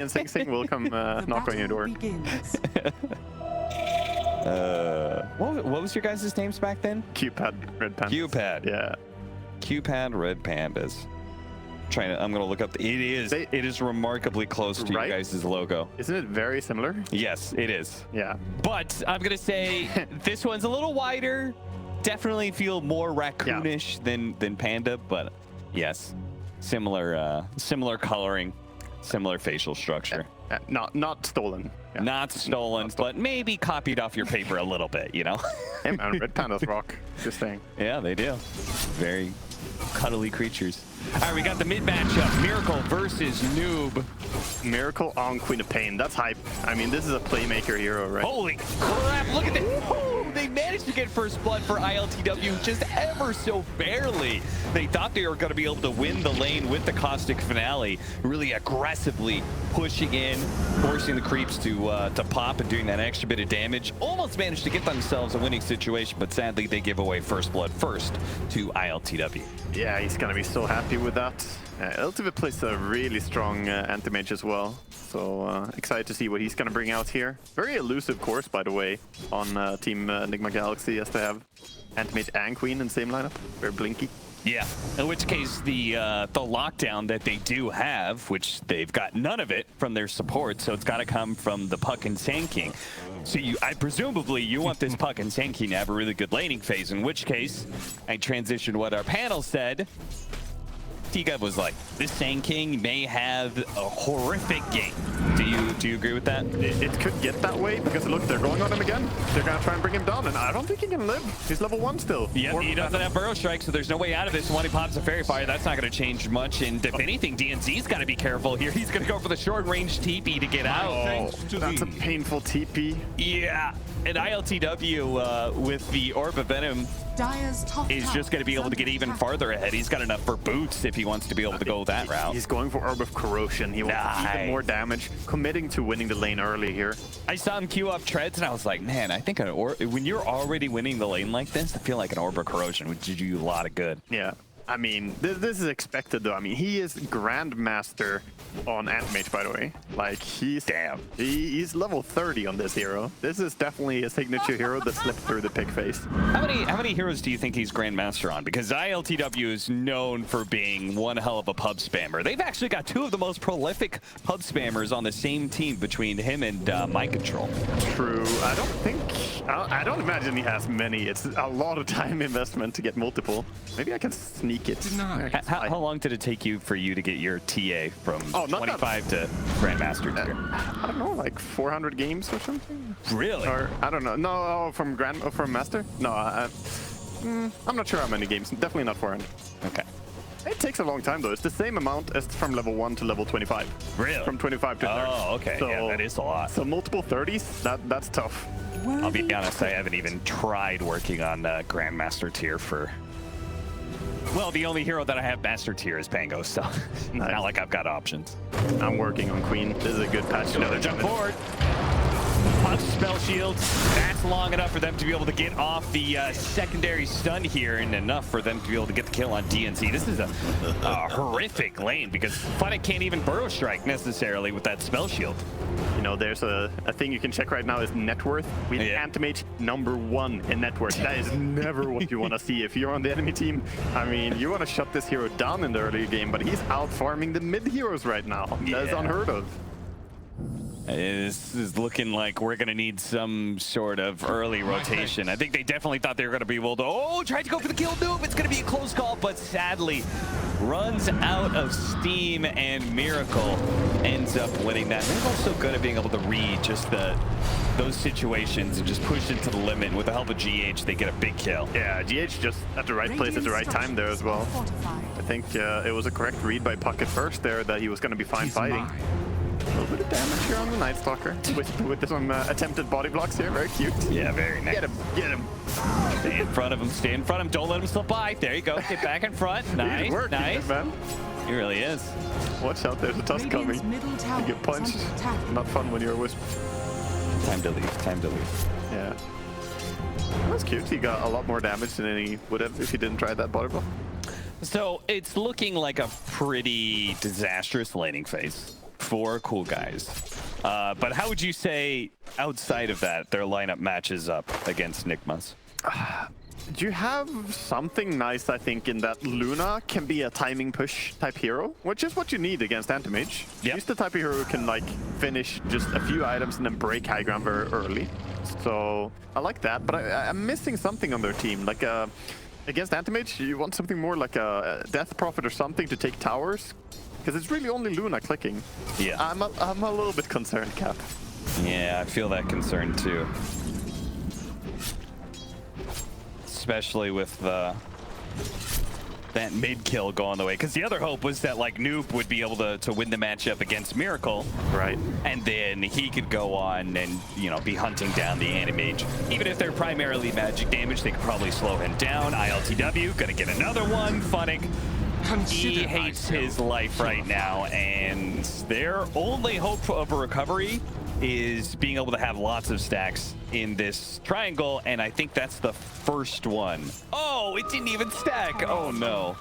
And Sing Sing will come knock on your door. What was your guys' names back then? Q-Pad, Red Pandas. Q-Pad. Yeah. Q-Pad, Red Pandas. I'm gonna look up. It is remarkably close to Right? you guys' logo. Isn't it very similar? Yes, it is. Yeah. But I'm gonna say this one's a little wider. Definitely feel more raccoonish than Panda, but yes, similar coloring, similar facial structure. Not stolen. Yeah. Not stolen, but maybe copied off your paper a little bit, you know? Hey man, Red Pandas rock. Just saying. Yeah, they do. Very cuddly creatures. All right, we got the mid matchup. Miracle versus Noob. Miracle on Queen of Pain. That's hype. I mean, this is a playmaker hero, right? Holy crap, look at this. Woo, they managed to get first blood for iLTW just ever so barely. They thought they were going to be able to win the lane with the Caustic Finale, really aggressively pushing in, forcing the creeps to pop and doing that extra bit of damage. Almost managed to get themselves a winning situation, but sadly they give away first blood first to iLTW. Yeah, he's going to be so happy with that. iLTW plays a really strong anti-mage as well. So excited to see what he's going to bring out here. Very elusive course, by the way, on Team Enigma Galaxy, as they have anti-mage and Queen in the same lineup. Very blinky. Yeah, in which case the lockdown that they do have, which they've got none of it from their support, so it's got to come from the Puck and Sand King. So presumably you want this Puck and Sand King to have a really good laning phase, in which case I transitioned what our panel said. Tiga was like, this Sand King may have a horrific game. Do you agree with that? It could get that way because look, they're going on him again. They're gonna try and bring him down, and I don't think he can live. He's level 1 still. Yeah, he doesn't have Burrow Strike, so there's no way out of this. When he pops a Fairy Fire, that's not going to change much. And if anything, DNZ's got to be careful here. He's going to go for the short-range TP to get out. Oh, that's a painful TP. Yeah, and iLTW with the Orb of Venom is just going to be able to get even farther ahead. He's got enough for boots if he wants to be able to go that route. He's going for Orb of Corrosion. He wants even more damage, committing to winning the lane early here. I saw him queue up treads, and I was like, man, I think when you're already winning the lane like this, I feel like an Orb of Corrosion would do you a lot of good. Yeah. I mean, this is expected though. I mean, he is Grandmaster on Anti-Mage, by the way. Like, he's level 30 on this hero. This is definitely a signature hero that slipped through the pick phase. How many heroes do you think he's Grandmaster on? Because iLTW is known for being one hell of a pub spammer. They've actually got two of the most prolific pub spammers on the same team between him and Mind Control. True. I don't imagine he has many. It's a lot of time investment to get multiple. Maybe I can sneak it. How long did it take you to get your TA from 25 to Grandmaster tier? I don't know, like 400 games or something. Really? Or I don't know. No, from Master? No, I'm not sure how many games. Definitely not 400. Okay. It takes a long time though. It's the same amount as from level 1 to level 25. Really? From 25 to 30. Oh, okay. So, yeah, that is a lot. So multiple 30s. That's tough. I'll be honest. I haven't even tried working on Grandmaster tier for. Well, the only hero that I have Master tier is Pango, so it's not like I've got options. I'm working on Queen. This is a good patch. Another jump forward. Punch spell shields. That's long enough for them to be able to get off the secondary stun here, and enough for them to be able to get the kill on DNC. This is a horrific lane because Funnick can't even Burrow Strike necessarily with that spell shield. You know, there's a thing you can check right now is net worth. We have Anti-Mage #1 in net worth. That is never what you want to see if you're on the enemy team. I mean, you want to shut this hero down in the early game, but he's out farming the mid heroes right now. That is unheard of. This is looking like we're going to need some sort of early rotation. I think they definitely thought they were going to be able to... tried to go for the kill. Noob. It's going to be a close call, but sadly runs out of steam, and Miracle ends up winning that. Miracle's so good at being able to read just those situations and just push it to the limit. And with the help of GH, they get a big kill. Yeah, GH just at the right place at the right time there as well. I think it was a correct read by Puck at first there that he was going to be fine fighting. A little bit of damage here on the Night Stalker with some attempted body blocks here. Very cute. Yeah, very nice. Get him. Stay in front of him. Stay in front of him. Don't let him slip by. There you go. Get back in front. Nice. He's working, nice. Man. He really is. Watch out. There's a tusk coming. You get punched. Not fun when you're a Wisp. Time to leave. Time to leave. Yeah. That's cute. He got a lot more damage than he would have if he didn't try that body block. So it's looking like a pretty disastrous laning phase for Coolguys. But how would you say, outside of that, their lineup matches up against Nigma's? You have something nice, I think, in that Luna can be a timing push type hero, which is what you need against Anti-Mage. Yep. She's the type of hero who can like finish just a few items and then break high ground very early. So I like that, but I'm missing something on their team. Like against Anti-Mage, you want something more like a Death Prophet or something to take towers, because it's really only Luna clicking. Yeah. I'm a little bit concerned, Cap. Yeah, I feel that concern too. Especially with that mid kill going the way, because the other hope was that like Noob would be able to win the matchup against Miracle, right? And then he could go on and, you know, be hunting down the Anti-Mage. Even if they're primarily magic damage, they could probably slow him down. iLTW gonna get another one. Funnick, he hates his life right now, and their only hope of a recovery is being able to have lots of stacks in this triangle, and I think that's the first one. Oh, it didn't even stack. Oh no.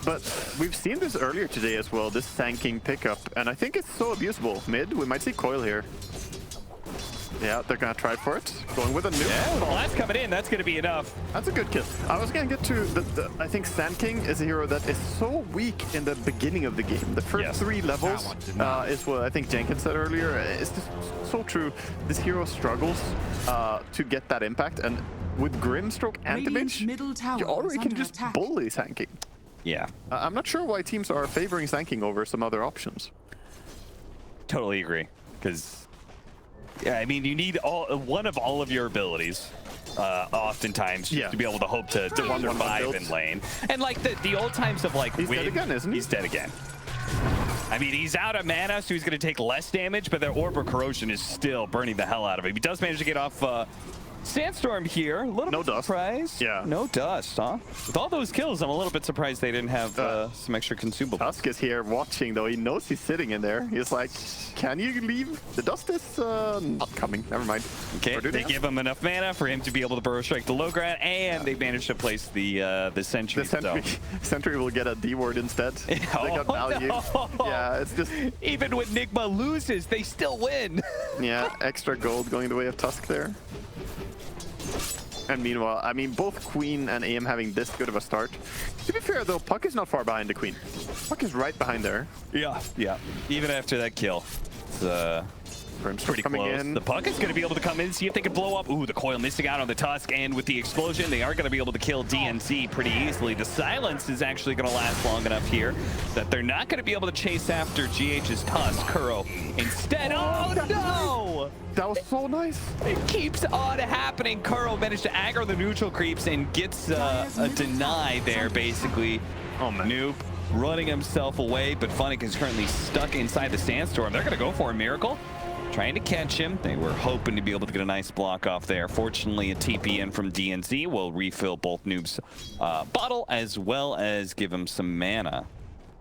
But we've seen this earlier today as well, this tanking pickup, and I think it's so abusable. Mid, we might see Coil here. Yeah, they're gonna try for it. Going with a nuke. Yeah, the blast coming in, that's gonna be enough. That's a good kill. I was gonna get to I think Sand King is a hero that is so weak in the beginning of the game. The first 3 levels is what I think Jenkins said earlier. It's just so true. This hero struggles to get that impact, and with Grimstroke Anti-Mage, you already can just bully Sand King. Yeah. I'm not sure why teams are favoring Sand King over some other options. Totally agree, because yeah, I mean, you need one of all of your abilities, oftentimes, just to be able to hope to survive in lane. And like the old times of like he's dead again, isn't he? He's dead again. I mean, he's out of mana, so he's going to take less damage, but the Orb of Corrosion is still burning the hell out of him. He does manage to get off Sandstorm here. A little bit surprised. Yeah. No dust, huh? With all those kills, I'm a little bit surprised they didn't have some extra consumables. Tusk is here watching, though. He knows he's sitting in there. He's like, can you leave? The dust is not coming. Never mind. Okay, they give him enough mana for him to be able to burrow strike the low ground, and they managed to place the sentry. The sentry will get a D-ward instead. They got value. No. Yeah, it's just... Even when Nigma loses, they still win. Yeah, extra gold going the way of Tusk there. And meanwhile, I mean, both Queen and AM having this good of a start. To be fair, though, Puck is not far behind the Queen. Puck is right behind there. Yeah, yeah. Even after that kill, it's pretty close. The Puck is going to be able to come in, see if they can blow up. Ooh, the Coil missing out on the Tusk, and with the explosion, they are going to be able to kill DNC pretty easily. The silence is actually going to last long enough here that they're not going to be able to chase after GH's Tusk. Kuro instead. Oh, no! That was so nice. It keeps on happening. Kuro managed to aggro the neutral creeps and gets a deny there, basically. Oh, man. Noob running himself away, but Funnick is currently stuck inside the Sandstorm. They're going to go for a Miracle, trying to catch him. They were hoping to be able to get a nice block off there. Fortunately, a TP in from DNZ will refill both Noob's bottle, as well as give him some mana.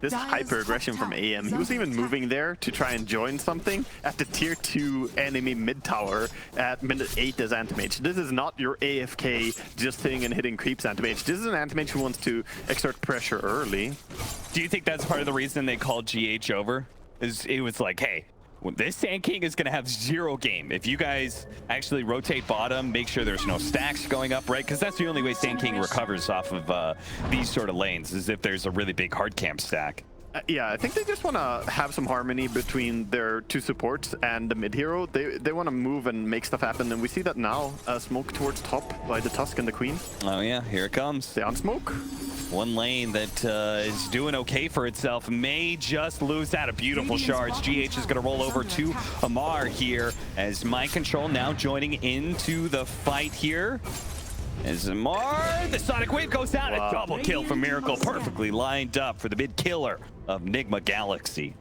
This hyper-aggression from AM, he was even moving there to try and join something at the tier 2 enemy mid-tower at minute 8 as Anti-Mage. This is not your AFK just sitting and hitting creeps Anti-Mage. This is an Anti-Mage who wants to exert pressure early. Do you think that's part of the reason they called GH over? It was like, hey, this Sand King is going to have 0 game. If you guys actually rotate bottom, make sure there's no stacks going up, right? Because that's the only way Sand King recovers off of these sort of lanes, is if there's a really big hard camp stack. Yeah, I think they just want to have some harmony between their 2 supports and the mid hero. They want to move and make stuff happen, and we see that now. Smoke towards top by the Tusk and the Queen. Oh yeah, here it comes. They on smoke. One lane that is doing okay for itself may just lose that. A beautiful shards. GH is going to roll over to Amar here as Mind Control now joining into the fight here. As Amar, the Sonic Wave goes down. A double kill for Miracle, perfectly lined up for the mid killer of Nigma Galaxy.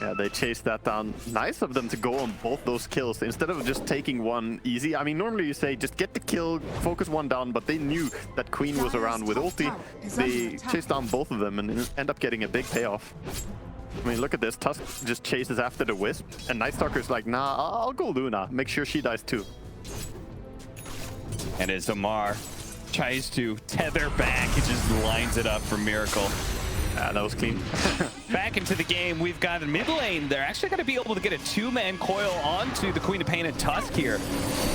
Yeah, they chased that down. Nice of them to go on both those kills instead of just taking one easy. I mean, normally you say just get the kill, focus one down, but they knew that Queen was around with ulti. They chased down both of them and end up getting a big payoff. I mean, look at this. Tusk just chases after the Wisp, and Night Stalker's like, nah, I'll go Luna. Make sure she dies too. And as Amar tries to tether back, he just lines it up for Miracle. That was clean. back into the game. We've got a mid lane. They're actually going to be able to get a two-man coil onto the Queen of Pain and Tusk here.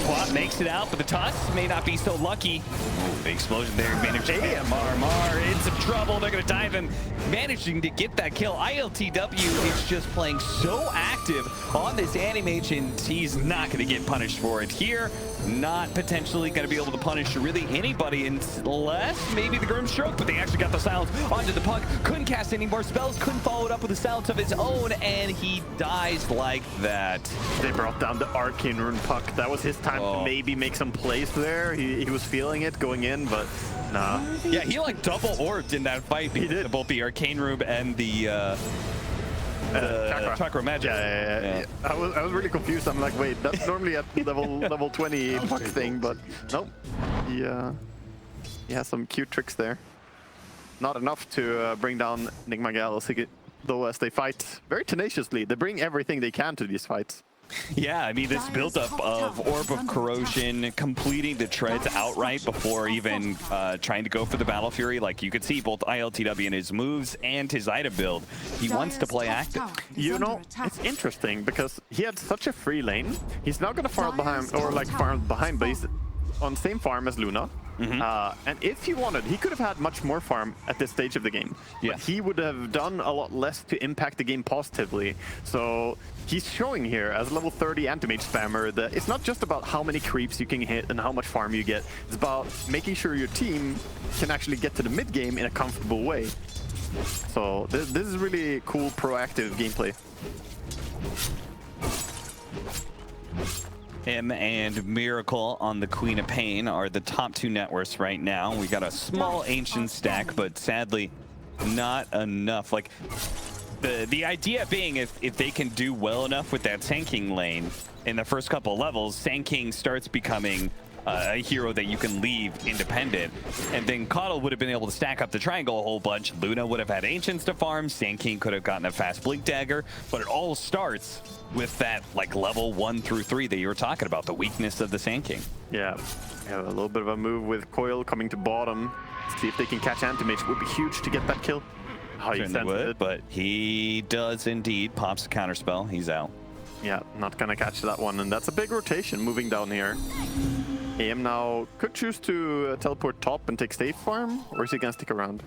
Quap makes it out, but the Tusk may not be so lucky. Ooh, the explosion there managed to hit Mar in some trouble. They're going to dive him, managing to get that kill. iLTW is just playing so active on this Anti-Mage, and he's not going to get punished for it here. Not potentially going to be able to punish really anybody unless maybe the Grimstroke, but they actually got the silence onto the Puck. Couldn't cast any more spells, couldn't follow it up with a silence of his own, and he dies like that. They brought down the Arcane Rune Puck. That was his time to maybe make some plays there. He was feeling it going in, but nah. Yeah, he like double orbed in that fight. He did both the Arcane Rune and the Chakra Magic. Yeah. I was really confused. I'm like, wait, that's normally at level 20 puck thing, but nope. He has some cute tricks there. Not enough to bring down Nightmare, though, as they fight very tenaciously. They bring everything they can to these fights. Yeah, I mean, this buildup of Orb of Corrosion, completing the treads outright before even trying to go for the Battle Fury. Like, you could see both iLTW in his moves and his item build. He wants to play active. You know, it's interesting because he had such a free lane. He's now going to farm behind, or like farm behind, but he's on the same farm as Luna. And if he wanted, he could have had much more farm at this stage of the game. Yeah. But he would have done a lot less to impact the game positively. So he's showing here as level 30 anti-mage spammer that it's not just about how many creeps you can hit and how much farm you get. It's about making sure your team can actually get to the mid game in a comfortable way. So this is really cool, proactive gameplay. Him and Miracle on the Queen of Pain are the top two net worths right now. We got a small ancient stack, but sadly not enough. Like the idea being if they can do well enough with that Sand King lane in the first couple of levels, Sand King starts becoming a hero that you can leave independent. And then Coddle would have been able to stack up the triangle a whole bunch. Luna would have had Ancients to farm. Sand King could have gotten a fast Blink Dagger. But it all starts with that like level 1 through 3 that you were talking about, the weakness of the Sand King. Yeah, a little bit of a move with Coil coming to bottom. See if they can catch Anti-Mage. Would be huge to get that kill. Oh, he would, it. But he does indeed. Pops a counterspell. He's out. Yeah, not gonna catch that one. And that's a big rotation moving down here. AM now could choose to teleport top and take safe farm, or is he gonna stick around?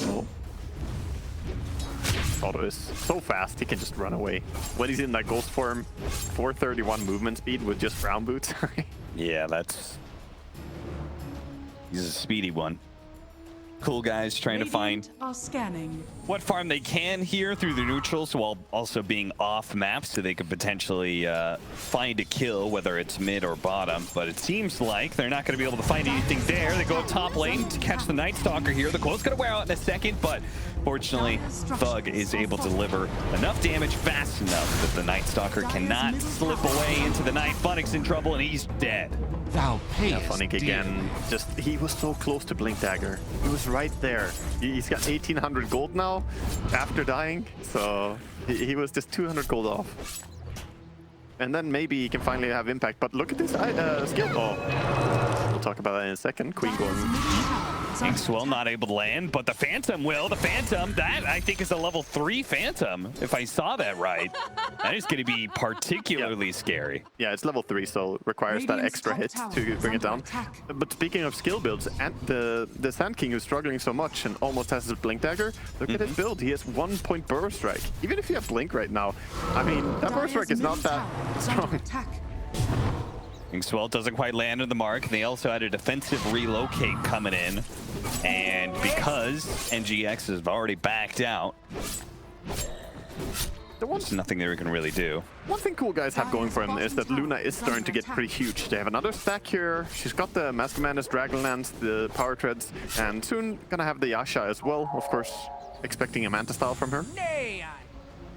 Oh. Otto is so fast, he can just run away. When he's in that ghost form, 431 movement speed with just brown boots. Yeah, he's a speedy one. Cool guys trying to find what farm they can here through the neutrals while also being off map so they could potentially find a kill, whether it's mid or bottom. But it seems like they're not going to be able to find anything there. They go top lane to catch the Night Stalker here. The coil's going to wear out in a second, but fortunately Thug is able to deliver enough damage fast enough that the Night Stalker cannot slip away into the night. Funnick's in trouble and he's dead. Thou payest Funnick again, he was so close to Blink Dagger. He was right there. He's got 1800 gold now after dying, so he was just 200 gold off. And then maybe he can finally have impact, but look at this skill. Oh, we'll talk about that in a second. Queen going. Inkswell not able to land, but the Phantom will. The Phantom, that I think is a level 3 Phantom, if I saw that right. That is going to be particularly scary. Yeah, it's level 3, so requires that extra hit to bring it down. But speaking of skill builds, and the Sand King who's struggling so much and almost has his Blink Dagger, look at his build. He has 1 point Burrow Strike. Even if you have Blink right now, I mean, that Burrow Strike is not that strong. Inkswell doesn't quite land on the mark. They also had a defensive relocate coming in. And because NGX has already backed out, there's nothing they can really do. One thing cool guys have going for him is that Luna is starting to get pretty huge. They have another stack here. She's got the Master Madness, Dragonlance, the Power Treads, and soon gonna have the Yasha as well. Of course, expecting a Manta style from her.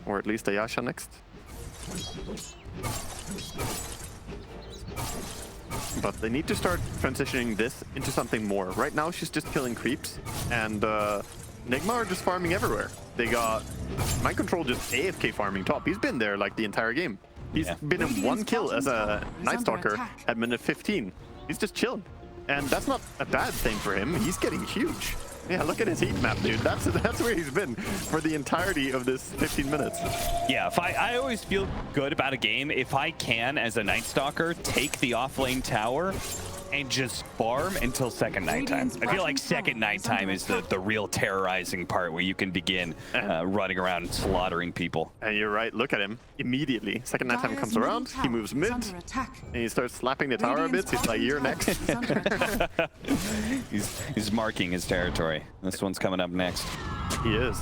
Or at least a Yasha next. But they need to start transitioning this into something more. Right now, she's just killing creeps, and Nigma are just farming everywhere. They got Mind Control just AFK farming top. He's been there like the entire game. He's been in 1 kill as a Night Stalker at minute 15. He's just chilling. And that's not a bad thing for him. He's getting huge. Yeah, look at his heat map, dude. That's where he's been for the entirety of this 15 minutes. Yeah, if I always feel good about a game if I can, as a Night Stalker, take the offlane tower and just farm until second nighttime. I feel like second nighttime is the real terrorizing part where you can begin running around and slaughtering people. And you're right, look at him. Immediately, second nighttime comes around, he moves mid, and he starts slapping the tower a bit. He's like, you're next. he's marking his territory. This one's coming up next. He is.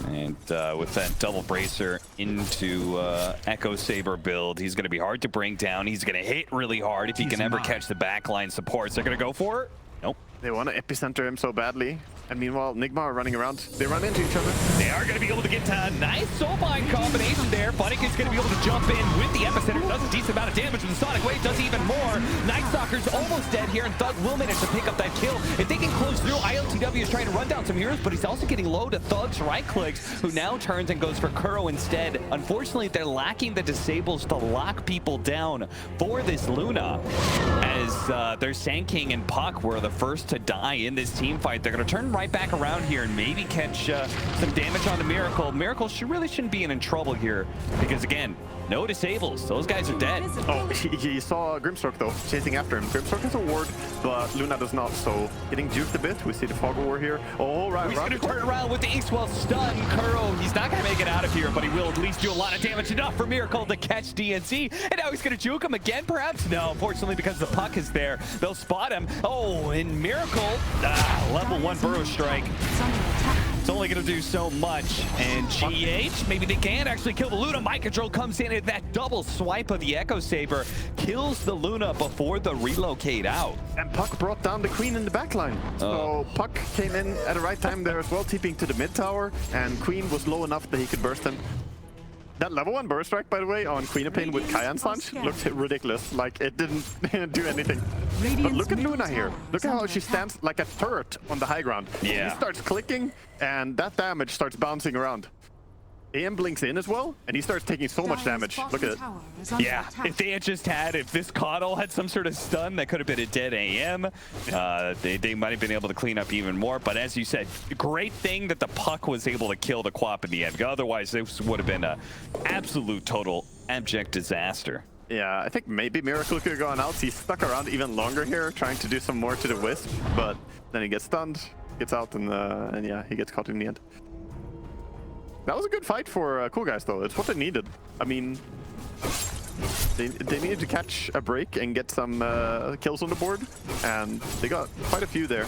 And with that double bracer into Echo Saber build, he's going to be hard to bring down. He's going to hit really hard if he can ever catch the backline supports. They're going to go for it? Nope. They want to epicenter him so badly. And meanwhile, Nigma are running around. They run into each other. They are going to be able to get a nice soulbind combination there. Funnick is going to be able to jump in with the epicenter. Does a decent amount of damage with the Sonic Wave. Does even more. Night Stalker's almost dead here, and Thug will manage to pick up that kill. If they can close through, iLTW is trying to run down some heroes, but he's also getting low to Thug's right clicks, who now turns and goes for Kuro instead. Unfortunately, they're lacking the disables to lock people down for this Luna, as their Sand King and Puck were the first to die in this team fight. They're going to turn right back around here and maybe catch some damage on the Miracle. Miracle really shouldn't be in trouble here because, again, no disables. Those guys are dead. Oh, he saw Grimstroke, though, chasing after him. Grimstroke has a ward, but Luna does not, so getting juked a bit. We see the Fog War here. Oh, right. He's going to turn around with the X-Well stun. Kuro, he's not going to make it out of here, but he will at least do a lot of damage, enough for Miracle to catch DNC. And now he's going to juke him again, perhaps? No, unfortunately, because the Puck is there, they'll spot him. Oh, and Miracle, level 1 Burrow Strike. It's only going to do so much. And GH, maybe they can actually kill the Luna. Mind Control comes in, and that double swipe of the Echo Saber kills the Luna before the relocate out. And Puck brought down the Queen in the backline. So Puck came in at the right time there as well, TPing to the mid tower, and Queen was low enough that he could burst him. That level 1 burst strike, by the way, on Queen of Pain with Kayan's launch looked ridiculous. Like, it didn't do anything. But look at Luna here. Look at how she stands like a turret on the high ground. Yeah. He starts clicking, and that damage starts bouncing around. AM blinks in as well, and he starts taking so much damage. Look at it. Yeah, if they had if this Coddle had some sort of stun, that could have been a dead AM. They might have been able to clean up even more, but as you said, great thing that the Puck was able to kill the Quap in the end. Otherwise, this would have been an absolute total abject disaster. Yeah, I think maybe Miracle could have gone out. He stuck around even longer here, trying to do some more to the Wisp, but then he gets stunned, gets out, and yeah, he gets caught in the end. That was a good fight for Coolguy, though. It's what they needed. I mean, they needed to catch a break and get some kills on the board, and they got quite a few there.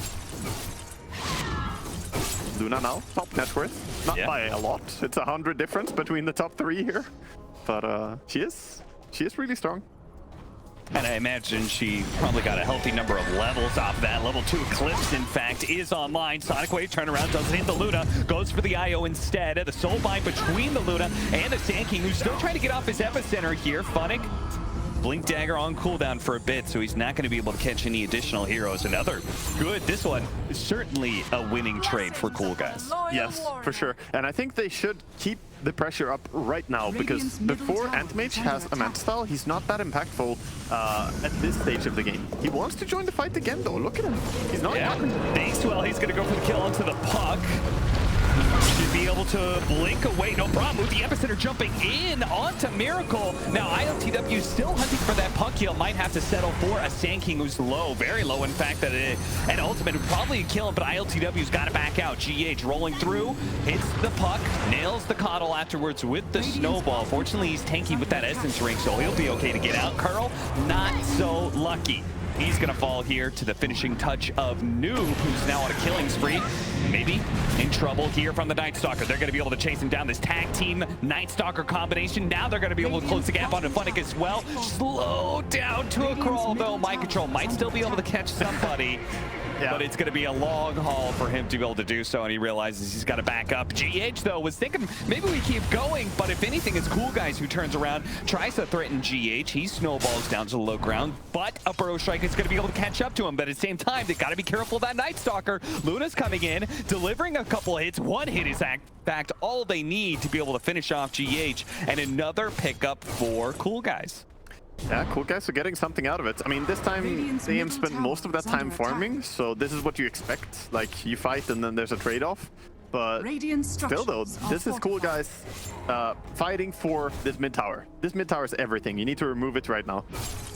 Luna now, top net worth. Not by a lot. It's 100 difference between the top 3 here, but she is really strong. And I imagine she probably got a healthy number of levels off of that. Level 2 Eclipse, in fact, is online. Sonic Wave turnaround doesn't hit the Luna. Goes for the IO instead. The Soulbind between the Luna and the Sand King, who's still trying to get off his epicenter here. Funnick, Blink Dagger on cooldown for a bit, so he's not going to be able to catch any additional heroes. Another good. This one is certainly a winning trade for Coolguy. Yes, for sure. And I think they should keep the pressure up right now, because before Anti-Mage has a Manta Style, he's not that impactful at this stage of the game. He wants to join the fight again, though. Look at him. He's not young. Thanks, well, he's going to go for the kill onto the Puck. Should be able to blink away, no problem, with the epicenter jumping in onto Miracle. Now iLTW is still hunting for that Puck kill, might have to settle for a Sand King who's low, very low in fact, that an ultimate would probably kill him, but iLTW's got to back out. GH rolling through, hits the Puck, nails the Coddle afterwards with the Snowball. Fortunately, he's tanky with that Essence Ring, so he'll be okay to get out. Curl, not so lucky. He's going to fall here to the finishing touch of Noob, who's now on a killing spree. Maybe in trouble here from the Night Stalker. They're going to be able to chase him down, this tag team Night Stalker combination. Now they're going to be able to close the gap onto Funnick as well. Slow down to a crawl, though. Mind Control might still be able to catch somebody. But it's going to be a long haul for him to be able to do so, and he realizes he's got to back up. GH, though, was thinking maybe we keep going, but if anything, it's Coolguy who turns around, tries to threaten GH. He snowballs down to the low ground, but a Burrow Strike is going to be able to catch up to him. But at the same time, they got to be careful of that Night Stalker. Luna's coming in, delivering a couple of hits. One hit is in fact all they need to be able to finish off GH, and another pickup for Coolguy. Yeah, cool guys are getting something out of it. I mean, this time AM spent most of that time farming, so this is what you expect. Like, you fight and then there's a trade-off. But still though, this is cool guys fighting for this mid tower. This mid tower is everything. You need to remove it right now.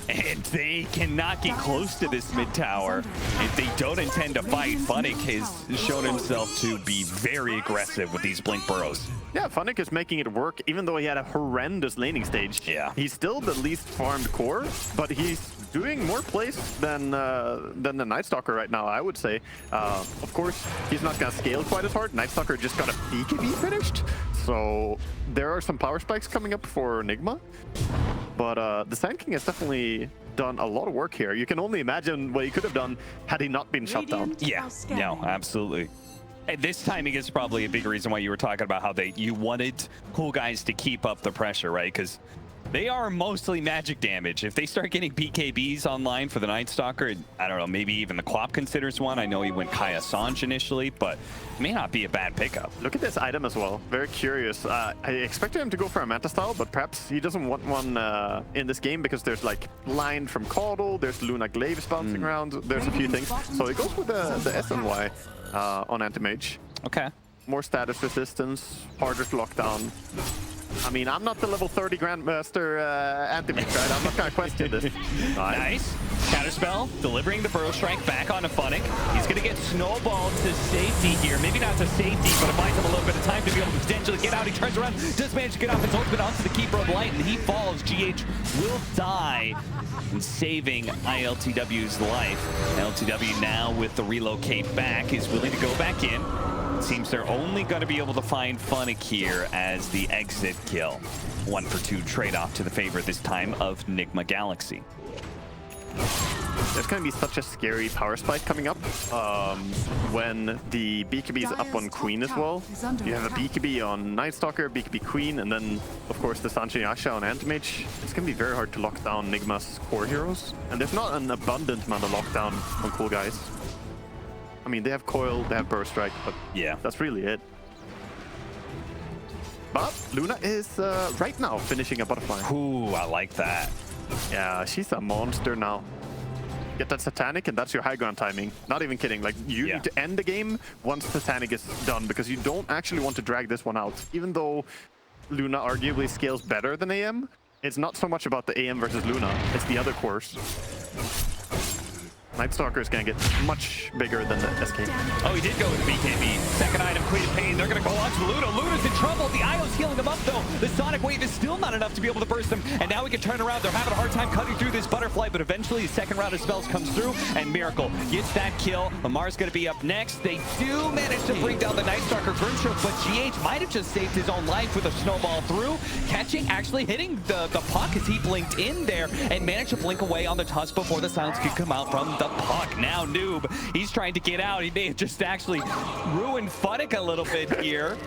And they cannot get close to this mid tower if they don't intend to fight. Funnick has shown himself to be very aggressive with these blink burrows. Yeah, Funnick is making it work, even though he had a horrendous laning stage. Yeah. He's still the least farmed core, but he's doing more plays than the Night Stalker right now, I would say. Of course, he's not gonna scale quite as hard. Night Stalker just got a BKB finished, so there are some power spikes coming up for Nigma. But the Sand King has definitely done a lot of work here. You can only imagine what he could have done had he not been shut down. Yeah, no, absolutely. And this timing is probably a big reason why you were talking about how you wanted cool guys to keep up the pressure, right? Because they are mostly magic damage. If they start getting BKBs online for the Night Stalker, I don't know, maybe even the Quap considers one. I know he went Kai Assange initially, but it may not be a bad pickup. Look at this item as well. Very curious. I expected him to go for a Manta style, but perhaps he doesn't want one in this game because there's like Blind from Caudle, there's Luna Glaives bouncing around, there's a few things. So he goes with the SNY on Anti-Mage. Okay. More status resistance, harder to lock down. I mean, I'm not the level 30 Grandmaster Anti-Mage, right? I'm not gonna question this. Nice. Counterspell, delivering the Burrow Strike back onto Funnick. He's gonna get snowballed to safety here. Maybe not to safety, but it buys him a little bit of time to be able to potentially get out. He turns around, does manage to get off his ultimate onto the Keeper of Light, and he falls. GH will die, and saving iLTW's life. iLTW now with the relocate back is willing to go back in. Seems they're only going to be able to find Funnick here as the exit kill. 1 for 2 trade-off to the favor this time of Nigma Galaxy. There's going to be such a scary power spike coming up when the BKB is up on Queen as well. You have a BKB on Night Stalker, BKB Queen, and then, of course, the Sanchiyasha on Anti-Mage. It's going to be very hard to lock down Nigma's core heroes. And there's not an abundant amount of lockdown on cool guys. I mean, they have Coil, they have Burst Strike, but yeah, that's really it. But Luna is right now finishing a butterfly. Ooh, I like that. Yeah, she's a monster now. Get that Satanic and that's your high ground timing. Not even kidding. Like, you need to end the game once Satanic is done because you don't actually want to drag this one out. Even though Luna arguably scales better than AM, it's not so much about the AM versus Luna, it's the other cores. Night Stalker is going to get much bigger than the SK. Oh, he did go with the BKB. Second item, Queen of Pain. They're going to go on to Luna. Luna's in trouble. The IO's healing him up, though. The Sonic Wave is still not enough to be able to burst him. And now we can turn around. They're having a hard time cutting through this butterfly, but eventually the second round of spells comes through, and Miracle gets that kill. Lamar's going to be up next. They do manage to bring down the Night Stalker Grimstroke, but GH might have just saved his own life with a snowball through. Catching, actually hitting the puck as he blinked in there and managed to blink away on the tusk before the silence could come out from the puck. Now Noob, he's trying to get out. He may have just actually ruined Funnick a little bit here.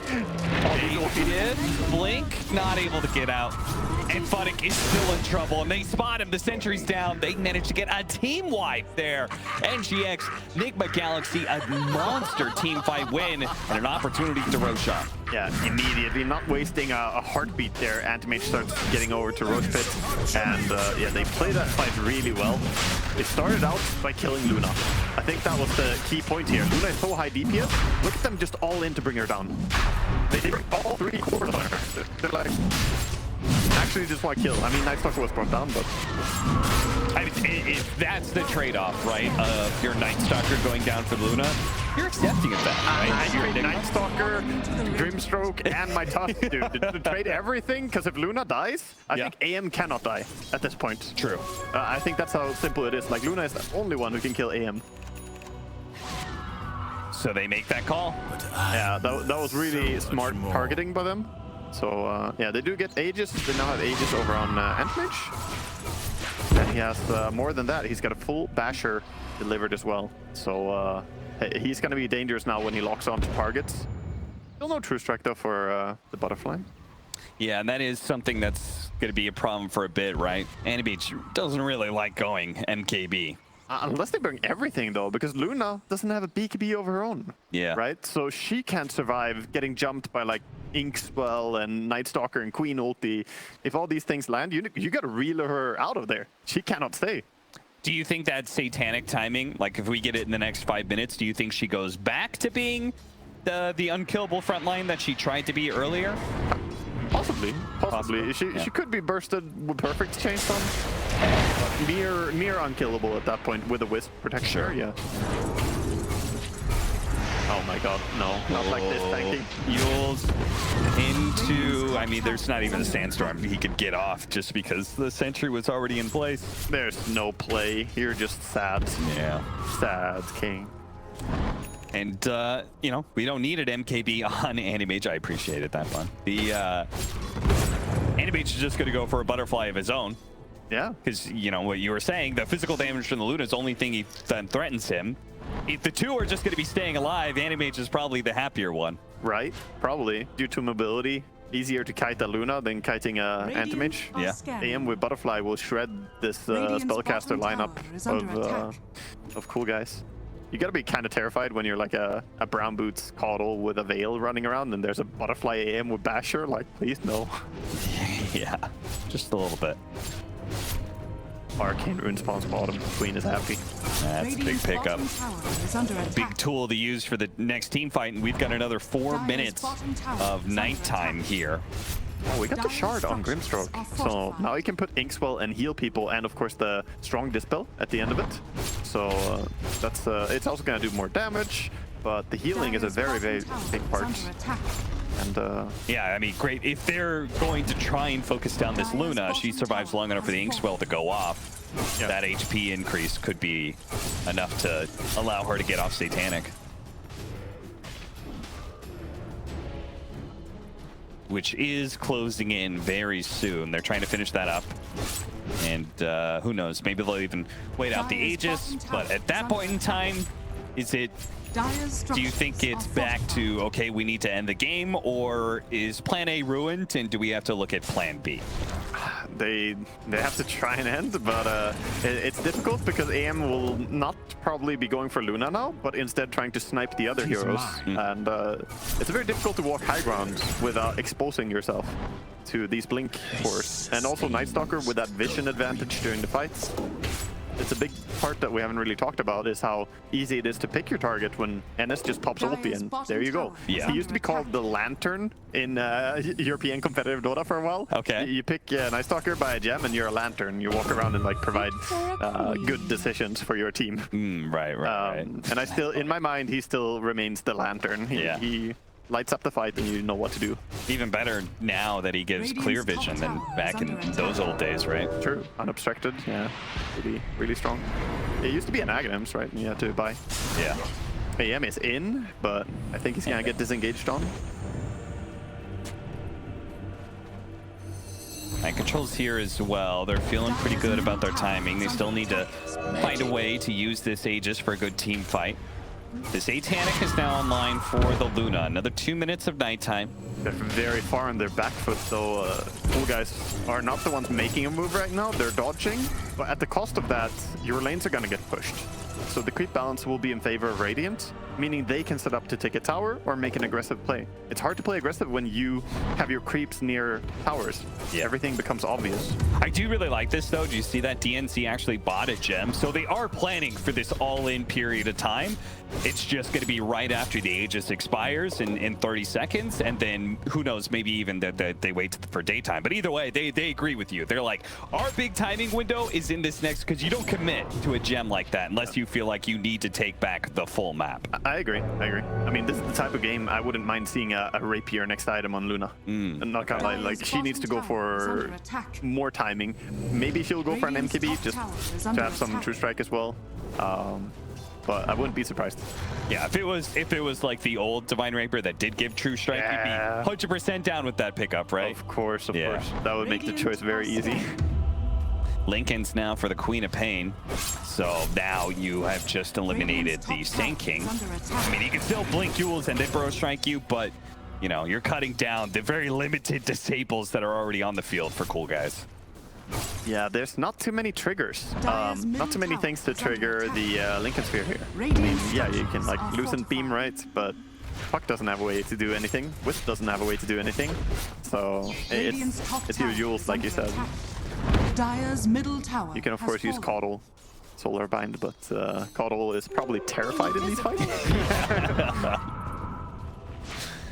He did. Blink, not able to get out. And Funnick is still in trouble, and they spot him. The sentry's down. They managed to get a team wipe there. NGX, Nigma Galaxy, a monster team fight win, and an opportunity to Roshan. Yeah, immediately, not wasting a heartbeat there. Anti-Mage starts getting over to Roach Pit, and yeah, they play that fight really well. They started out by killing Luna. I think that was the key point here. Luna is so high DPS. Look at them just all in to bring her down. They did all 3 cores on her. They're like, actually just want to kill. I mean, Night Stalker was brought down, but I mean, if that's the trade-off, right, of your Night Stalker going down for Luna, you're accepting of that, right? I trade Night Stalker, Grimstroke, and my Tusk, dude. To trade everything, because if Luna dies, I think AM cannot die at this point. True. I think that's how simple it is. Like, Luna is the only one who can kill AM. So they make that call. Yeah, that was really smart targeting by them. So, yeah, they do get Aegis. They now have Aegis over on Anti-Mage. And he has more than that. He's got a full Basher delivered as well. So, he's going to be dangerous now when he locks onto targets. Still no True Strike, though, for the Butterfly. Yeah, and that is something that's going to be a problem for a bit, right? Anti-Mage doesn't really like going MKB. Unless they bring everything, though, because Luna doesn't have a BKB of her own. Yeah. Right? So she can't survive getting jumped by, like, Inkswell and Nightstalker and Queen ulti. If all these things land, you got to reel her out of there. She cannot stay. Do you think that satanic timing, like if we get it in the next 5 minutes, do you think she goes back to being the unkillable frontline that she tried to be earlier? Possibly. She could be bursted with perfect chainstorm. Near unkillable at that point with a wisp protection. Sure. Yeah. Oh my god, no, not like this, thank you. Yules into, I mean, there's not even a sandstorm he could get off just because the sentry was already in place. There's no play. You're just sad. Yeah. Sad king. And, you know, we don't need an MKB on Anti-Mage. I appreciated that one. The Anti-Mage is just going to go for a butterfly of his own. Yeah. Because, you know, what you were saying, the physical damage from the Luna is the only thing that threatens him. If the two are just going to be staying alive, Anti-Mage is probably the happier one. Right, probably. Due to mobility, easier to kite a Luna than kiting a Anti-Mage. Yeah. AM with Butterfly will shred this spellcaster lineup of cool guys. You gotta be kind of terrified when you're like a brown boots caudal with a veil running around and there's a Butterfly AM with Basher. Like, please no. Yeah, just a little bit. Arcane Rune spawns bottom. Queen is happy. That's a big pickup. A big tool to use for the next team fight, and we've got another 4 minutes of nighttime here. Oh, we got the shard on Grimstroke, so now you can put Inkswell and heal people, and of course the strong dispel at the end of it. So that's it's also gonna do more damage, but the healing is a very big part. And yeah, I mean, great. If they're going to try and focus down this Luna, she survives long enough for the Inkswell to go off. Yeah. That HP increase could be enough to allow her to get off Satanic. Which is closing in very soon. They're trying to finish that up. And who knows, maybe they'll even wait out the Aegis. But at that point in time, is it... Do you think it's back to, okay, we need to end the game, or is plan A ruined, and do we have to look at plan B? They have to try and end, but it's difficult because AM will not probably be going for Luna now, but instead trying to snipe the other heroes. And it's very difficult to walk high ground without exposing yourself to these blink cores. And also Nightstalker with that vision advantage during the fights. It's a big part that we haven't really talked about is how easy it is to pick your target when NS just pops ulti and there you go. Yeah. He used to be called the Lantern in European competitive Dota for a while. Okay. You pick Nightstalker by a gem and you're a Lantern. You walk around and like provide good decisions for your team. Right. And I still, in my mind, he still remains the Lantern. He lights up the fight and you know what to do. Even better now that he gives clear vision than back in those old days, right? True. Unobstructed, yeah. Really strong. It used to be an Aghanims, right? And you had to buy. Yeah. AM is in, but I think he's gonna get disengaged on. And Control's here as well. They're feeling pretty good about their timing. They still need to find a way to use this Aegis for a good team fight. The Satanic is now online for the Luna. Another 2 minutes of nighttime. They're very far on their back foot, so cool guys are not the ones making a move right now. They're dodging, but at the cost of that, your lanes are gonna get pushed. So the creep balance will be in favor of Radiant, meaning they can set up to take a tower or make an aggressive play. It's hard to play aggressive when you have your creeps near towers. Yeah. Everything becomes obvious. I do really like this though. Do you see that DNC actually bought a gem? So they are planning for this all-in period of time. It's just going to be right after the Aegis expires in 30 seconds, and then who knows, maybe even that they wait for daytime. But either way, they agree with you. They're like, our big timing window is in this next, because you don't commit to a gem like that unless you feel like you need to take back the full map. I agree. I mean, this is the type of game I wouldn't mind seeing a Rapier next item on Luna. I'm not gonna lie, like she needs to go for more timing. Maybe she'll go for an MKB just to have some True Strike as well. But I wouldn't be surprised. Yeah, if it was like the old Divine Rapier that did give True Strike, you'd be 100% down with that pickup, right? Of course. That would make the choice very easy. Lincoln's now for the Queen of Pain. So now you have just eliminated the Sand King. I mean, he can still blink Yules and then Burrow Strike you, but you know, you're cutting down the very limited disables that are already on the field for cool guys. Yeah, there's not too many triggers. Not too many things to trigger the Lincoln Sphere here. I mean, yeah, you can like loosen beam, right? But Puck doesn't have a way to do anything. Wisp doesn't have a way to do anything. So it's your Jules, like you said. Dire's middle tower. You can of course use Caudle, Solar Bind, but Caudle is probably terrified in these fights.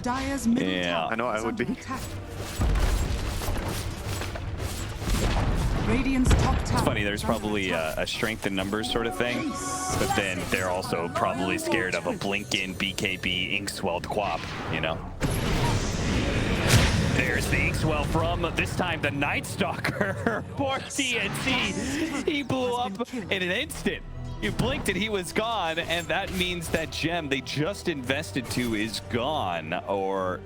Dire's middle tower. I know I would be. Radiant's top tower. It's funny, there's probably a strength in numbers sort of thing, but then they're also probably scared of a blink-in BKB Inkswell Quap, you know? There's the Inkswell from, this time, the Night Stalker. Poor DNC, he blew up in an instant. You blinked and he was gone, and that means that gem they just invested to is gone, or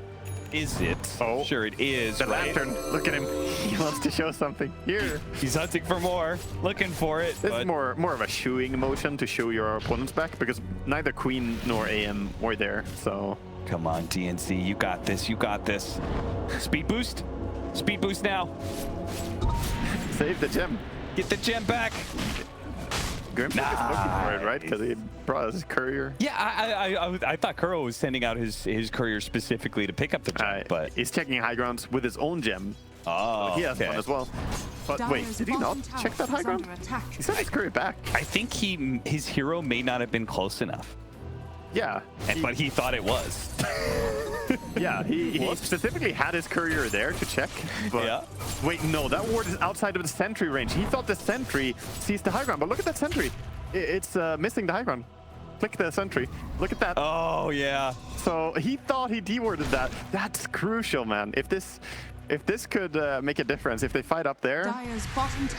is it? Oh, sure it is. The right? lantern, look at him. He wants to show something. Here. He's hunting for more, looking for it. This is more of a shooing motion to show your opponents back, because neither Queen nor AM were there, so. Come on, DNC, you got this, you got this. Speed boost. Speed boost now. Save the gem. Get the gem back. Grimp is looking for it, right? Because he brought his courier. Yeah, I thought Kuro was sending out his courier specifically to pick up the gem, but he's checking high grounds with his own gem. Oh, so he has one as well. But wait, did he not check that high ground? He sent his courier back. I think his hero may not have been close enough. Yeah, but he thought it was. Yeah, he specifically had his courier there to check. But wait, no, that ward is outside of the sentry range. He thought the sentry sees the high ground, but look at that sentry. It's missing the high ground. Click the sentry. Look at that. Oh yeah. So he thought he dewarded that. That's crucial, man. If this could make a difference, if they fight up there,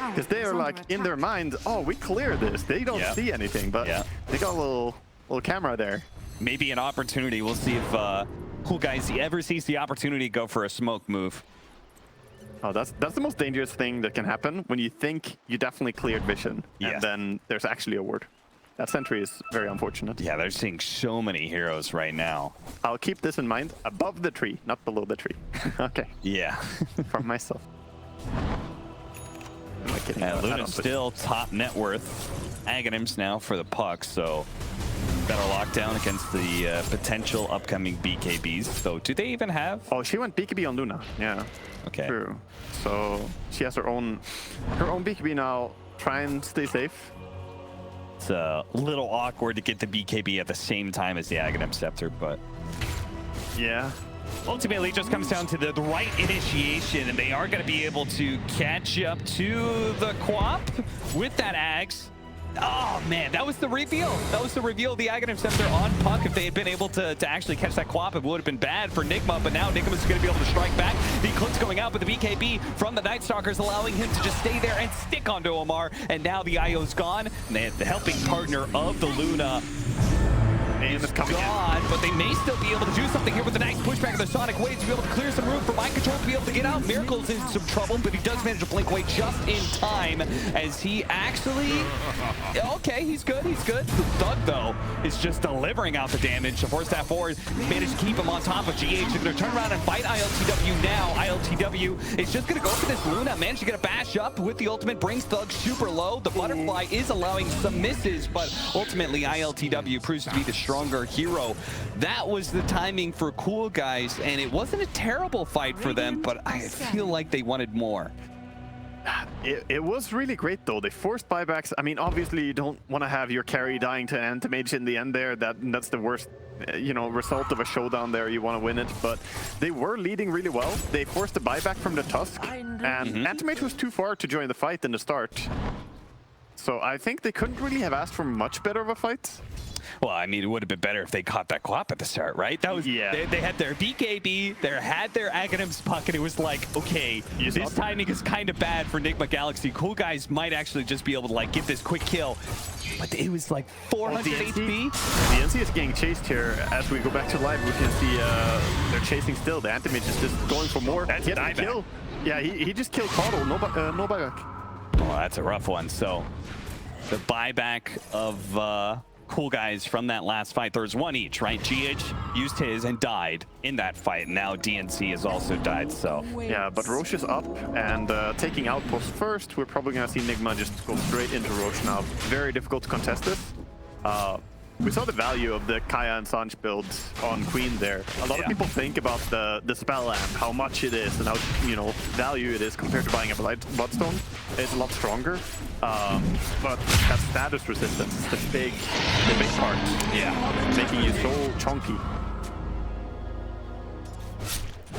because they are like in their mind, oh, we clear this. They don't see anything, but they got a little camera there. Maybe an opportunity. We'll see if Coolguy ever sees the opportunity to go for a smoke move. Oh, that's the most dangerous thing that can happen when you think you definitely cleared vision, and then there's actually a ward. That sentry is very unfortunate. Yeah, they're seeing so many heroes right now. I'll keep this in mind. Above the tree, not below the tree. Okay. Yeah. From myself. Am I kidding? And Luna's still top net worth. Aghanims now for the puck, so better lockdown against the potential upcoming BKBs. So do they even have? Oh, she went BKB on Luna. Yeah. Okay. True. So she has her own BKB now. Try and stay safe. It's a little awkward to get the BKB at the same time as the Aghanim Scepter, but yeah. Ultimately, it just comes down to the right initiation, and they are going to be able to catch up to the Quap with that Ags. Oh man, that was the reveal. That was the reveal of the Aghanim Scepter on Puck. If they had been able to actually catch that Quap, it would have been bad for Nigma, but now Nigma is going to be able to strike back. The Eclipse going out, but the BKB from the Night Stalkers allowing him to just stay there and stick onto Omar, and now the IO's gone. And the helping partner of the Luna is gone, but they may still be able to do something here with the nice pushback of the Sonic Wave to be able to clear some room for Mind Control to be able to get out. Miracle's in some trouble, but he does manage to blink away just in time as he actually... Okay, he's good, he's good. Thug, though, is just delivering out the damage. Of course, that forward managed to keep him on top of GH. They're going to turn around and fight iLTW now. iLTW is just going to go for this Luna. Managed to get a bash up with the ultimate, brings Thug super low. The Butterfly is allowing some misses, but ultimately iLTW proves to be the stronger hero. That was the timing for Coolguy, and it wasn't a terrible fight for them, but I feel like they wanted more. It was really great though. They forced buybacks. I mean, obviously you don't want to have your carry dying to an Anti-Mage in the end there. That's the worst, you know, result of a showdown there. You want to win it, but they were leading really well. They forced the buyback from the Tusk, and Anti-Mage was too far to join the fight in the start. So I think they couldn't really have asked for much better of a fight. Well, I mean, it would have been better if they caught that Quap at the start, right? That was they had their BKB, they had their Aghanim's Puck, and it was like, okay, this timing is kind of bad for Nigma Galaxy. Coolguy might actually just be able to like get this quick kill, but it was like 400 HP. The NC is getting chased here. As we go back to live, we can see they're chasing still. The Anti-Mage is just going for more. That's a kill. Yeah, he just killed Caudle. No buyback. Oh, that's a rough one. So the buyback of Coolguys from that last fight. There's one each, right? GH used his and died in that fight. Now DNC has also died, so. Yeah, but Roche is up and taking Outpost first. We're probably going to see Nigma just go straight into Roche now. Very difficult to contest this. We saw the value of the Kaya and Sanj builds on Queen there. A lot of people think about the spell amp, how much it is and how, you know, value it is compared to buying a Bloodstone. It's a lot stronger. But that status resistance is the big part. Yeah, making you so chunky.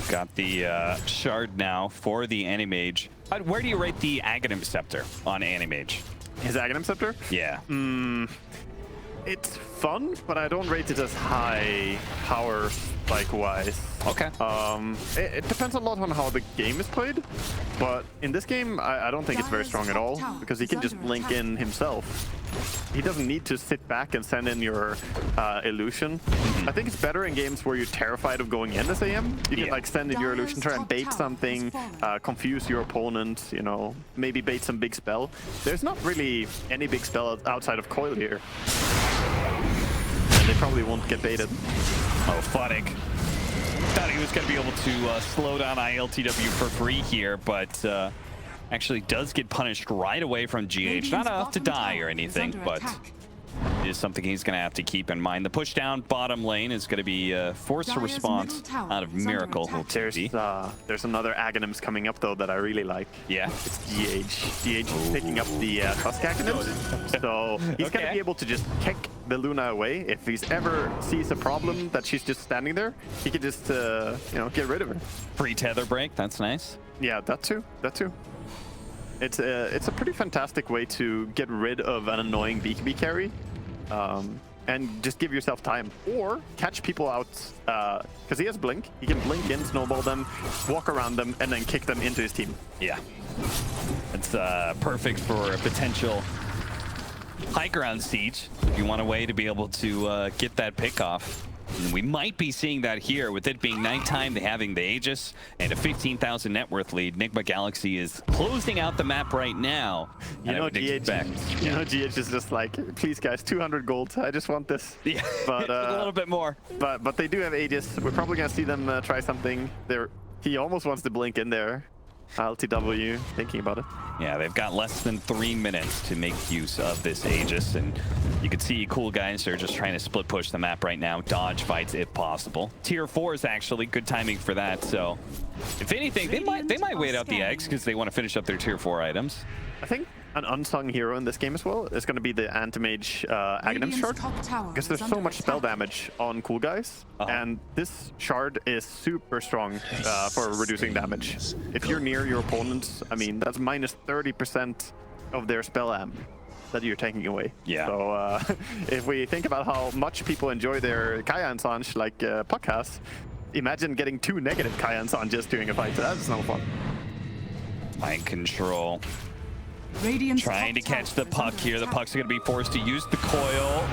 Got the shard now for the Animage. Where do you rate the Aghanim Scepter on Animage? His Aghanim Scepter? Yeah. It's fun, but I don't rate it as high power spike-wise. Okay. It depends a lot on how the game is played, but in this game, I don't think it's very strong at all, because he can just blink in himself. He doesn't need to sit back and send in your illusion. I think it's better in games where you're terrified of going in as AM. You can like send in your illusion, try and bait something, confuse your opponent, you know, maybe bait some big spell. There's not really any big spell outside of Coil here. And they probably won't get baited. Oh, Funnick. Thought he was going to be able to slow down iLTW for free here, but actually does get punished right away from GH. Not enough to die or anything, but it is something he's going to have to keep in mind. The push down bottom lane is going to be forced response out of Miracle. There's another Aghanims coming up, though, that I really like. Yeah? It's GH. GH is picking up the Tusk Aghanims. So he's going to be able to just kick the Luna away. If he's ever sees a problem that she's just standing there, he can just, you know, get rid of her. Free tether break, that's nice. Yeah, that too. That too. It's a pretty fantastic way to get rid of an annoying BKB carry, and just give yourself time, or catch people out, because he has blink. He can blink in, snowball them, walk around them, and then kick them into his team. Yeah, it's perfect for a potential high ground siege. If you want a way to be able to get that pick off. And we might be seeing that here with it being nighttime, having the Aegis, and a 15,000 net worth lead. Nigma Galaxy is closing out the map right now. You know, GH is just like, please guys, 200 gold. I just want this. Yeah, but a little bit more. But they do have Aegis. We're probably gonna see them try something. He almost wants to blink in there. iLTW thinking about it. Yeah, they've got less than 3 minutes to make use of this Aegis, and you can see Coolguys are just trying to split push the map right now, dodge fights if possible. Tier 4 is actually good timing for that, so if anything, they might wait out the eggs because they want to finish up their Tier 4 items. I think an unsung hero in this game as well is going to be the Anti-Mage Aghanim shard, because there's so much spell damage on Coolguys, and this shard is super strong for reducing damage. If you're near your opponent, I mean, that's minus 30% of their spell amp that you're taking away. Yeah. So if we think about how much people enjoy their Kaya and Sanj, like Puck has, imagine getting 2 negative Kaya and Sanj just during a fight. That's no fun. Mind control. Trying to catch the Puck here. The Puck's going to be forced to use the coil.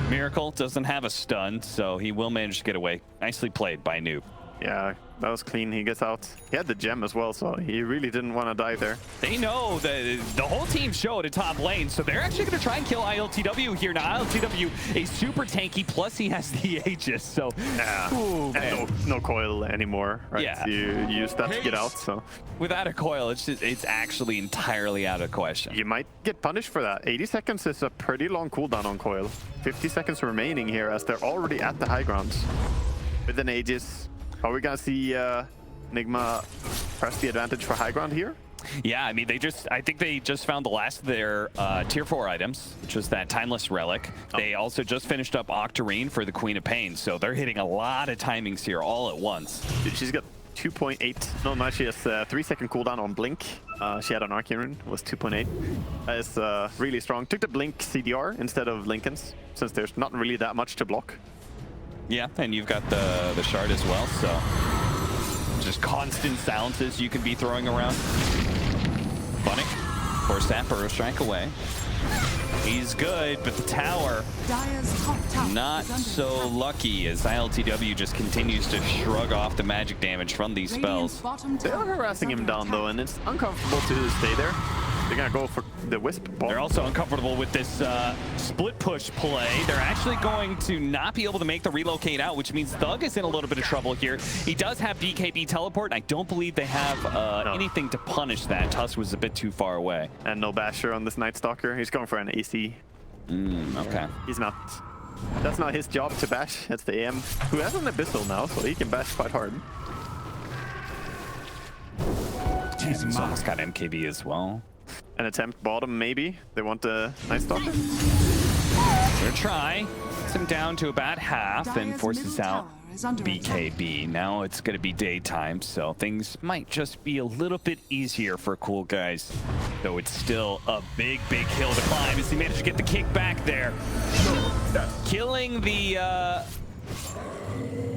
Miracle doesn't have a stun, so he will manage to get away. Nicely played by Noob. Yeah, that was clean. He gets out. He had the gem as well, so he really didn't want to die there. They know that the whole team showed at top lane, so they're actually going to try and kill iLTW here. Now, iLTW is super tanky, plus he has the Aegis, so... Yeah, ooh, and no coil anymore, right? Yeah. So you use that to get out, so... Without a coil, it's actually entirely out of question. You might get punished for that. 80 seconds is a pretty long cooldown on coil. 50 seconds remaining here as they're already at the high grounds. With an Aegis. Are we gonna see Nigma press the advantage for high ground here? Yeah, I mean, I think they just found the last of their tier 4 items, which was that Timeless Relic. They also just finished up Octarine for the Queen of Pain, so they're hitting a lot of timings here all at once. Dude, she's got 2.8. No, she has 3-second cooldown on Blink. She had an Arcane Rune, was 2.8. That is really strong. Took the Blink CDR instead of Linken's, since there's not really that much to block. Yeah, and you've got the shard as well, so just constant silences you can be throwing around. Funnick, force that Burrow Strike away. He's good, but the tower, not so lucky as iLTW just continues to shrug off the magic damage from these spells. They are harassing him down though, and it's uncomfortable to stay there. They're gonna go for the Wisp bomb. They're also uncomfortable with this split push play. They're actually going to not be able to make the relocate out, which means Thug is in a little bit of trouble here. He does have BKB teleport. I don't believe they have anything to punish that. Tusk was a bit too far away. And no Basher on this Night Stalker. He's going for an AC. Okay. He's not. That's not his job to bash. That's the AM, who has an Abyssal now, so he can bash quite hard. He's almost got MKB as well. An attempt bottom, maybe. They want the Night Stalker. They're try. Gets him down to about half and Dire's forces middle out tower is under BKB. Now it's going to be daytime, so things might just be a little bit easier for Coolguys. Though it's still a big, big hill to climb as he managed to get the kick back there. Killing the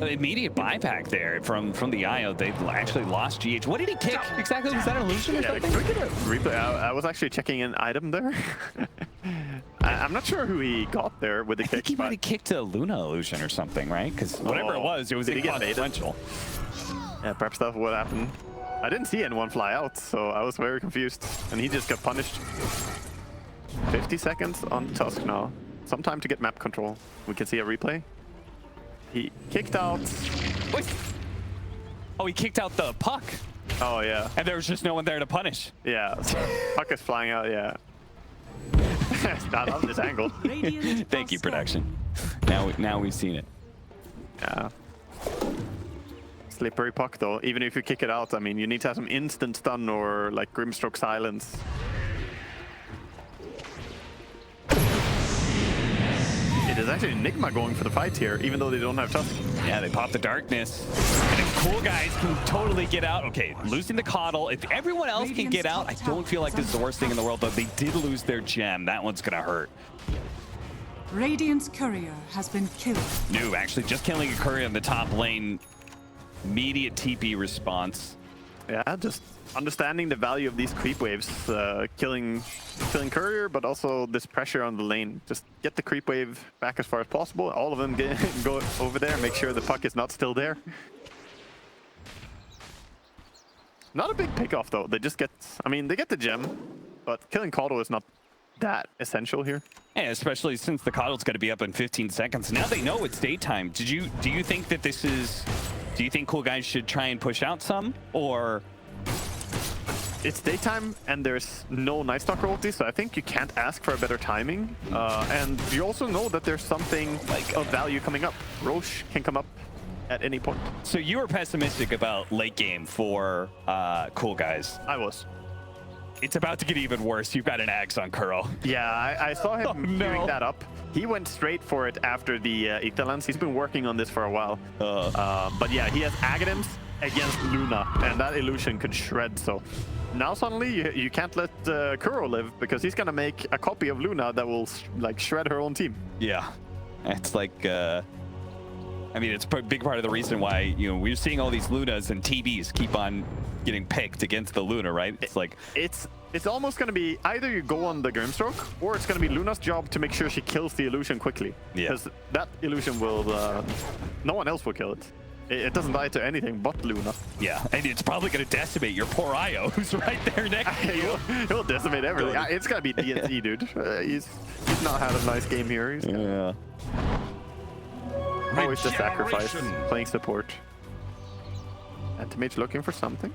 immediate buyback there from the IO. They actually lost GH. What did he kick exactly? Was that an illusion or something? Can we get a replay? I was actually checking an item there. I'm not sure who he got there with the kick. I think he might have kicked a Luna illusion or something, right? Because whatever it was inconsequential. Yeah, perhaps that's what happened. I didn't see anyone fly out, so I was very confused. And he just got punished. 50 seconds on Tusk now. Some time to get map control. We can see a replay. He kicked out. Wait. Oh, he kicked out the puck. Oh, yeah. And there was just no one there to punish. Yeah, so puck is flying out, yeah. Not on this angle. Thank you, production. Now we've seen it. Yeah. Slippery puck, though. Even if you kick it out, I mean, you need to have some instant stun or, like, Grimstroke silence. It is actually Enigma going for the fight here, even though they don't have Tusk. Yeah, they pop the darkness. And if Coolguys can totally get out, okay, losing the Coddle. If everyone else can get out, I don't feel like this is the worst thing in the world, but they did lose their gem. That one's gonna hurt. Radiant's courier has been killed. No, actually, just killing a courier in the top lane. Immediate TP response. Yeah, just understanding the value of these creep waves, killing courier, but also this pressure on the lane. Just get the creep wave back as far as possible. All of them go over there, make sure the puck is not still there. Not a big pick-off though. They just get, I mean, they get the gem, but killing Coddle is not that essential here. Yeah, especially since the Coddle's going to be up in 15 seconds. Now they know it's daytime. Do you think that this is? Do you think Coolguys should try and push out some, or? It's daytime and there's no Night Stalker ulti, so I think you can't ask for a better timing. And you also know that there's something like of value coming up. Roche can come up at any point. So you were pessimistic about late game for Coolguys. I was. It's about to get even worse. You've got an axe on Kuro. Yeah, I saw him doing that up. He went straight for it after the Ictalans. He's been working on this for a while. But yeah, he has Aghanims against Luna, and that illusion could shred. So now suddenly you can't let Kuro live, because he's gonna make a copy of Luna that will like shred her own team. Yeah, it's like I mean, it's a big part of the reason why, you know, we're seeing all these Lunas and TBs keep on getting picked against the Luna, right? It's like it's almost going to be either you go on the Grimstroke, or it's going to be Luna's job to make sure she kills the illusion quickly. Yeah. Because that illusion will, no one else will kill it. It doesn't die to anything but Luna. Yeah, and it's probably going to decimate your poor Io, who's right there next to you. He'll decimate everything. It's going to be DNC, dude. He's not had a nice game here. Yeah. Always the sacrifice, playing support. And Mage looking for something.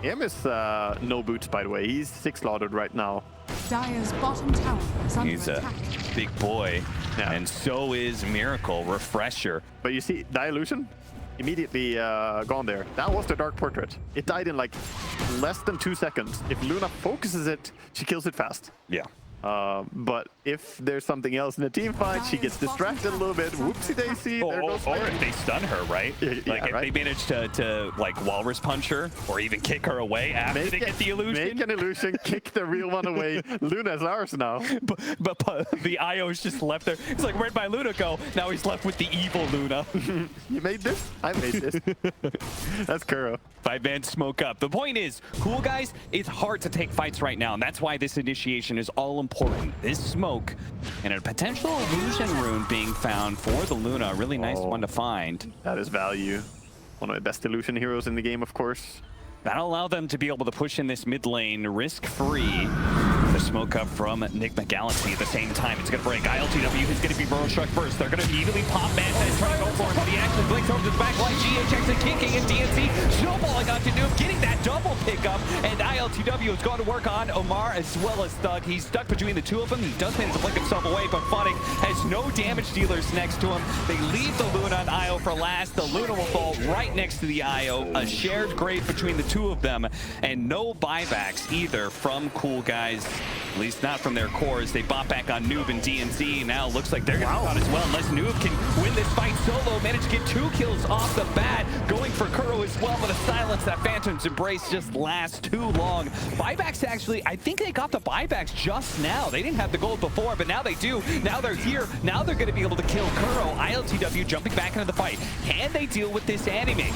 Him is no boots, by the way. He's 6 slaughtered right now. Dire's bottom tower is under He's attack. a big boy, Yeah. and so is Miracle, Refresher. But you see, Dilution immediately gone there. That was the Dark Portrait. It died in like less than 2 seconds. If Luna focuses it, she kills it fast. Yeah. But if there's something else in the team fight, she gets distracted a little bit. Whoopsie daisy. There goes Or if they stun her, right? Like if they manage to like walrus punch her, or even kick her away after they get the illusion. Make an illusion, kick the real one away. Luna's ours now. But the IO's just left there. It's like, where'd my Luna go? Now he's left with the evil Luna. You made this? I made this. That's Kuro. 5-man smoke up. The point is, Coolguys, it's hard to take fights right now, and that's why this initiation is all important. This smoke and a potential illusion rune being found for the Luna, a really nice one to find. That is value. One of the best illusion heroes in the game, of course. That'll allow them to be able to push in this mid lane risk-free. The smoke up from Enigma Galaxy at the same time. It's going to break. iLTW is going to be Burrow struck first. They're going to immediately pop Manta and try to go for him, but he actually blinks over to the back line. GHX and kicking, and DNC snowballing onto Noob, getting that double pickup, and iLTW is going to work on Omar as well as Thug. He's stuck between the two of them. He does manage to blink himself away, but Funnick has no damage dealers next to him. They leave the Luna on IO for last. The Luna will fall right next to the IO. A shared grave between the two of them, and no buybacks either from Coolguy. At least not from their cores. They bought back on Noob and DNC. Now looks like they're going to be out as well, unless Noob can win this fight solo. Managed to get 2 kills off the bat. Going for Kuro as well, but a silence. That Phantom's Embrace just lasts too long. Buybacks actually, I think they got the buybacks just now. They didn't have the gold before, but now they do. Now they're here. Now they're going to be able to kill Kuro. iLTW jumping back into the fight. Can they deal with this Anti-Mage?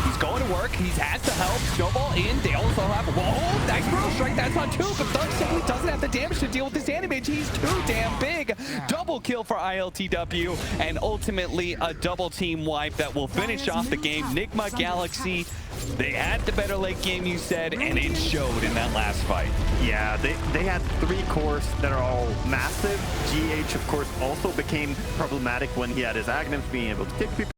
He's going to work. He has the help. Snowball in. They also have a wall. Nice Burrow strike. That's on 2, but Thug simply doesn't have the damage to deal with this Anti-Mage. He's too damn big. Double kill for iLTW, and ultimately a double team wipe that will finish off the game. Enigma Galaxy, they had the better late game, you said, and it showed in that last fight. Yeah, they had 3 cores that are all massive. GH, of course, also became problematic when he had his Agnums being able to kick people.